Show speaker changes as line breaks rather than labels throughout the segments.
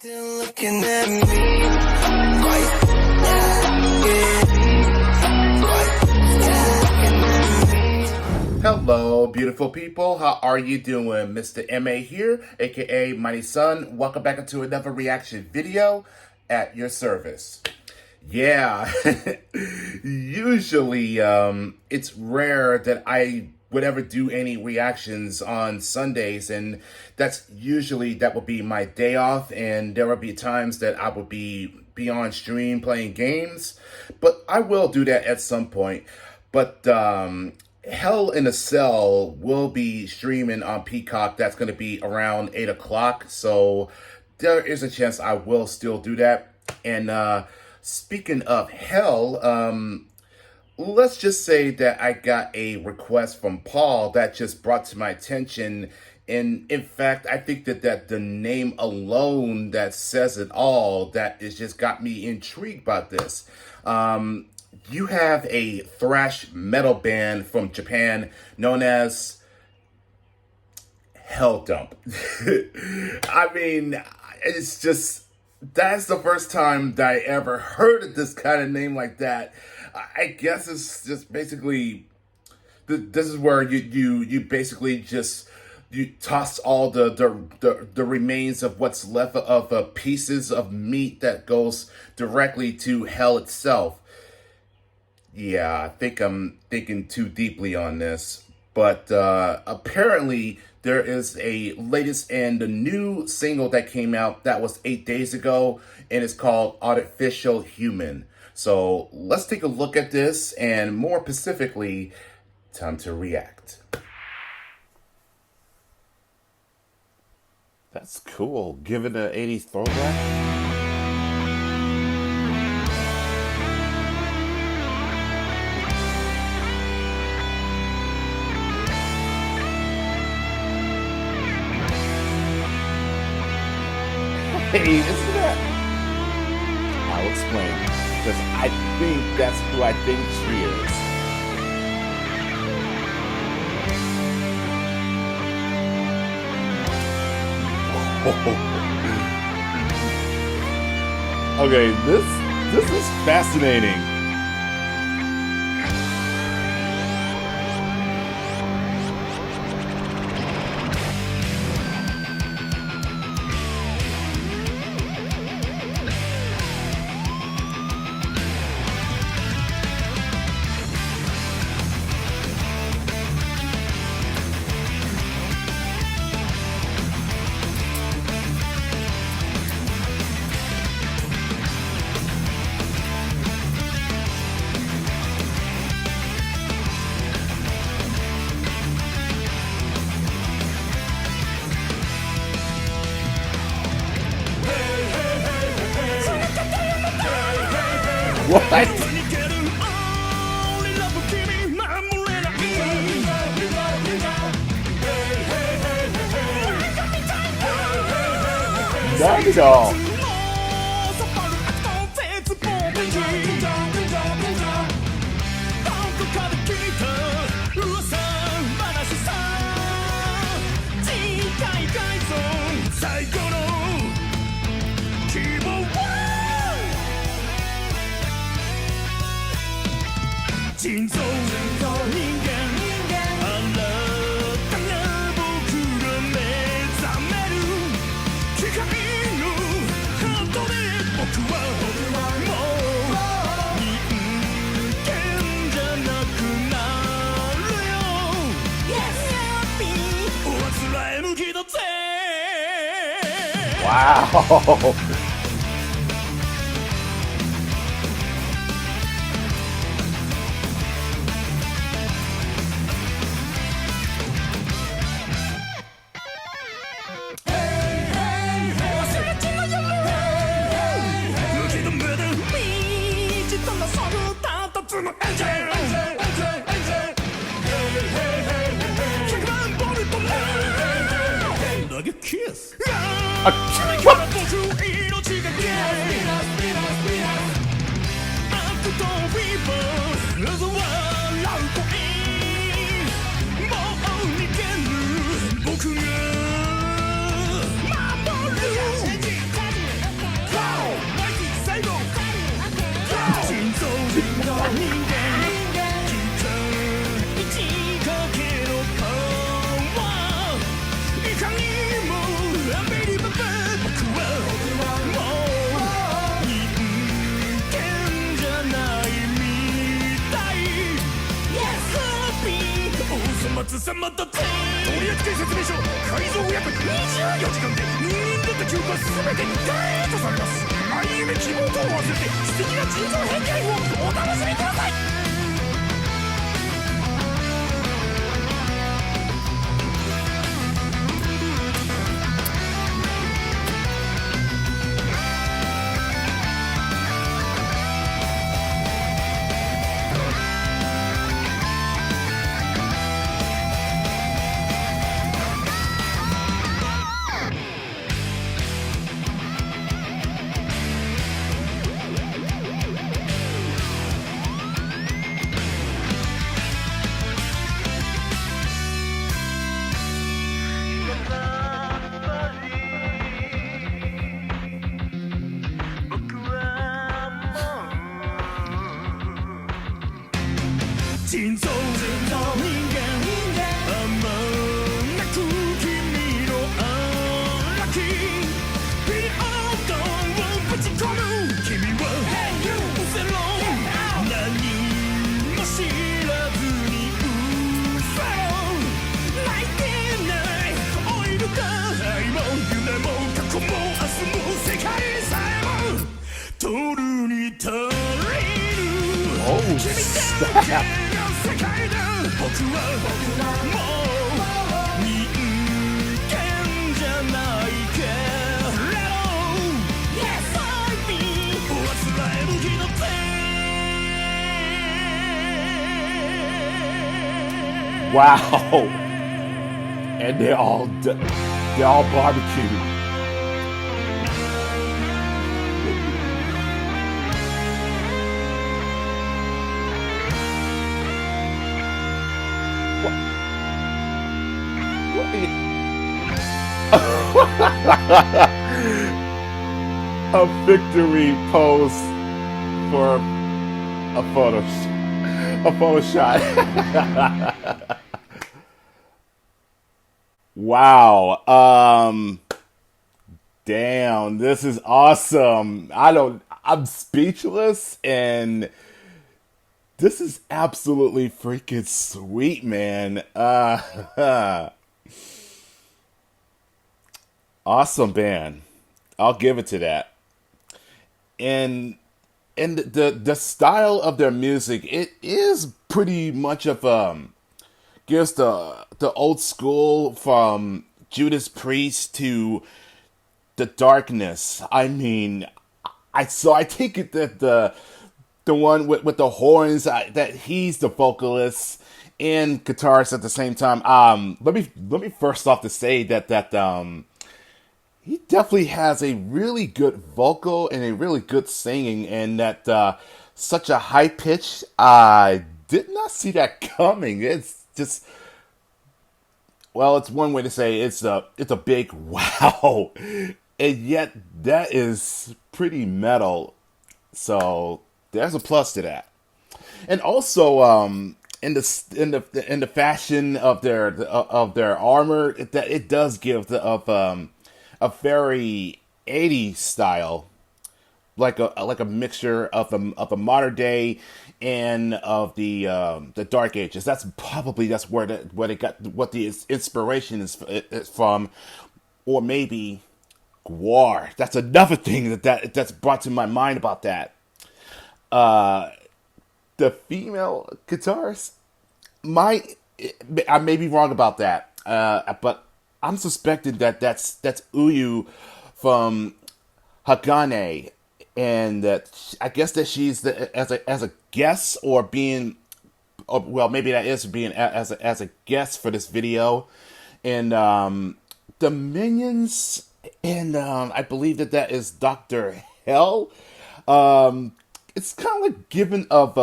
Still looking at me.
Hello, beautiful people. How are you doing? Mr. MA here, aka Mighty Son. Welcome back into another reaction video at your service. Yeah, usually it's rare that I would ever do any reactions on Sundays, and that would be my day off, and there would be times that I would be on stream playing games, but I will do that at some point. But Hell in a Cell will be streaming on Peacock. That's going to be around 8 o'clock, so there is a chance I will still do that. And speaking of Hell, let's just say that I got a request from Paul that just brought to my attention. And in fact, I think that the name alone that says it all, that is just got me intrigued about this. You have a thrash metal band from Japan known as Hell Dump. I mean, it's just, that's the first time that I ever heard of this kind of name like that. I guess it's just basically, this is where you basically just, you toss all the remains of what's left of pieces of meat that goes directly to hell itself. Yeah, I think I'm thinking too deeply on this, but apparently there is a latest and a new single that came out that was 8 days ago, and it's called Artificial Human. So let's take a look at this, and more specifically, time to react. That's cool. Give it an 80s throwback. Hey, isn't that? I'll explain. Because I think that's who I think she is. Okay, this is fascinating. What? Not at all. Wow. Kiss. What?
まったぜ取扱説明書改造約24時間で人間だった記憶は全てデートされます愛夢希望とを忘れて素敵な人造変態をお楽しみください人造人間あまなく君のアラキビリオードをぶち込む君はウゼロ何も知らずにウゼロ泣いてない老いるか愛も夢も過去も明日も世界さえも取るに足りぬ君だけ世界だ僕はもう人間じゃないけれど Yes I be 忘れる日の手
Wow. And they're all barbecued. A victory pose for a photo shot. Wow. Damn, this is awesome. I'm speechless, and this is absolutely freaking sweet, man. Awesome band. I'll give it to that. And the style of their music, it is pretty much of gives the old school from Judas Priest to the Darkness. I mean, I take it that the one with the horns, that he's the vocalist and guitarist at the same time. Let me first off to say that he definitely has a really good vocal and a really good singing, and that such a high pitch, I did not see that coming. It's just, well, it's one way to say it's a big wow, and yet that is pretty metal. So there's a plus to that, and also in the fashion of their armor, it does give a very 80s style, like a mixture of a modern day and of the Dark Ages. That's where they got what the inspiration is from, or maybe GWAR. That's another thing that's brought to my mind about that. The female guitarist, I may be wrong about that, but I'm suspecting that's Uyu from Hagane, and that I guess that she's as a guest, or well, maybe that is being as a guest for this video, and the minions, and I believe that is Dr. Hell. It's kind of like given of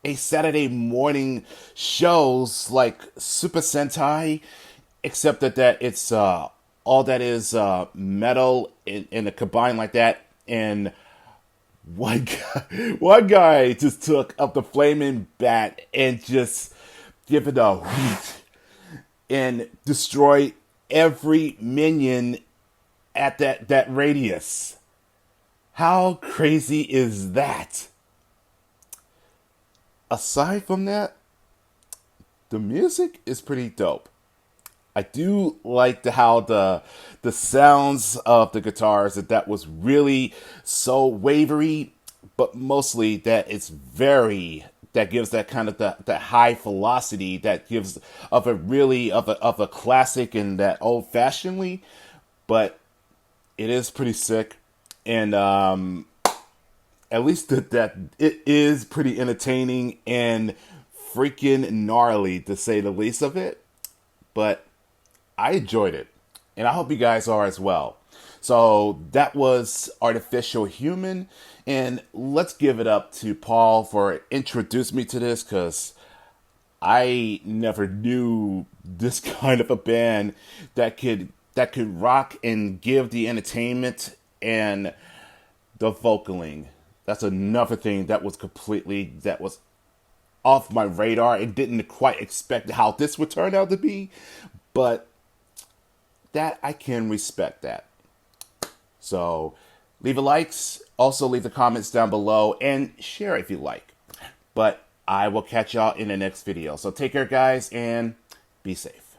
a Saturday morning shows like Super Sentai, except that it's all that is metal in a combined like that. And one guy just took up the flaming bat and just give it a wheat and destroy every minion at that radius. How crazy is that? Aside from that, the music is pretty dope. I do like how the sounds of the guitars that was really so wavery, but mostly that it's very that gives that kind of that high velocity that gives of a really of a classic and that old fashionedly, but it is pretty sick, and at least that it is pretty entertaining and freaking gnarly to say the least of it, but I enjoyed it, and I hope you guys are as well. So that was Artificial Human, and let's give it up to Paul for introducing me to this, because I never knew this kind of a band that could rock and give the entertainment and the vocaling. That's another thing that was off my radar and didn't quite expect how this would turn out to be, but that I can respect that. So leave a likes, also leave the comments down below, and share if you like. But I will catch y'all in the next video. So take care, guys, and be safe.